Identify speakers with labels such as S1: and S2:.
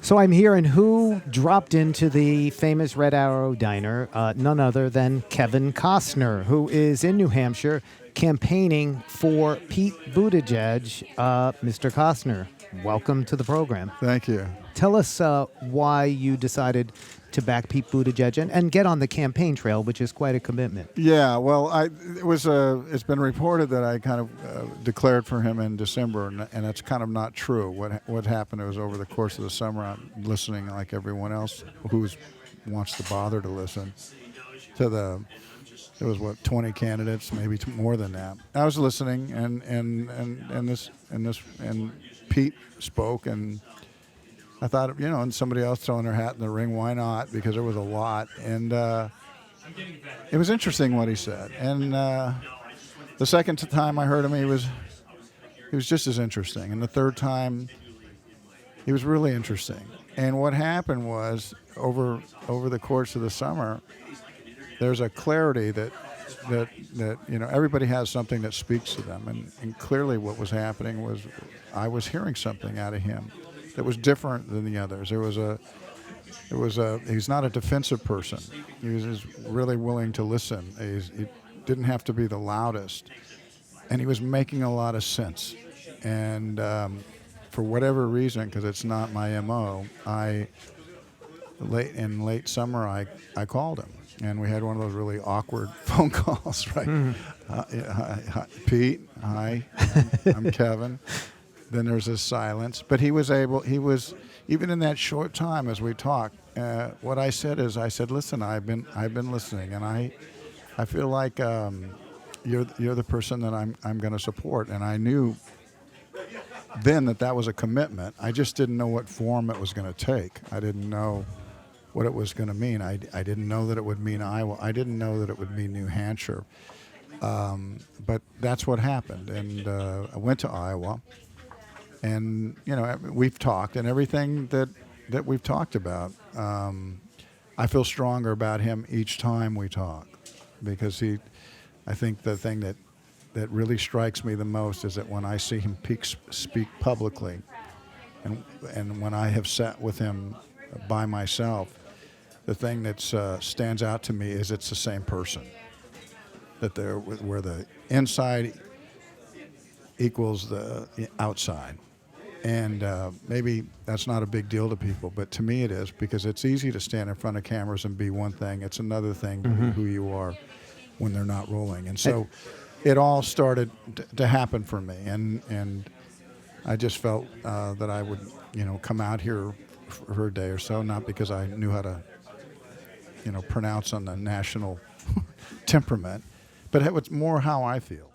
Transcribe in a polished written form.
S1: So I'm here, and who dropped into the famous Red Arrow Diner? None other than Kevin Costner, who is in New Hampshire campaigning for Pete Buttigieg. Mr. Costner, welcome to the program.
S2: Thank you.
S1: Tell us why you decided to back Pete Buttigieg and get on the campaign trail, which is quite a commitment.
S2: Yeah, well, it's been reported that I kind of declared for him in December, and that's kind of not true. What happened was over the course of the summer, I'm listening like everyone else who wants to bother to listen to there was 20 candidates, maybe more than that. I was listening, and Pete spoke, and I thought, and somebody else throwing their hat in the ring, why not? Because there was a lot, and it was interesting what he said. And the second time I heard him, he was just as interesting. And the third time, he was really interesting. And what happened was, over the course of the summer, there's a clarity that everybody has something that speaks to them, and clearly what was happening was I was hearing something out of him that was different than the others. He's not a defensive person. He was just really willing to listen. He didn't have to be the loudest, and he was making a lot of sense. And for whatever reason, because it's not my MO, in late summer I called him, and we had one of those really awkward phone calls, right? Hi, Pete, hi, I'm Kevin. Then there's this silence, but he was even in that short time as we talked. What I said, listen, I've been listening, and I feel like you're the person that I'm going to support, and I knew then that was a commitment. I just didn't know what form it was going to take. I didn't know what it was going to mean. I didn't know that it would mean Iowa. I didn't know that it would mean New Hampshire. But that's what happened, and I went to Iowa. And, we've talked, and everything that we've talked about, I feel stronger about him each time we talk, because I think the thing that really strikes me the most is that when I see him speak publicly, and when I have sat with him by myself, the thing that stands out to me is it's the same person, that where the inside equals the outside. And maybe that's not a big deal to people, but to me it is, because it's easy to stand in front of cameras and be one thing. It's another thing to be who you are when they're not rolling. And so it all started to happen for me, and I just felt that I would, come out here for a day or so, not because I knew how to, pronounce on the national temperament, but it was more how I feel.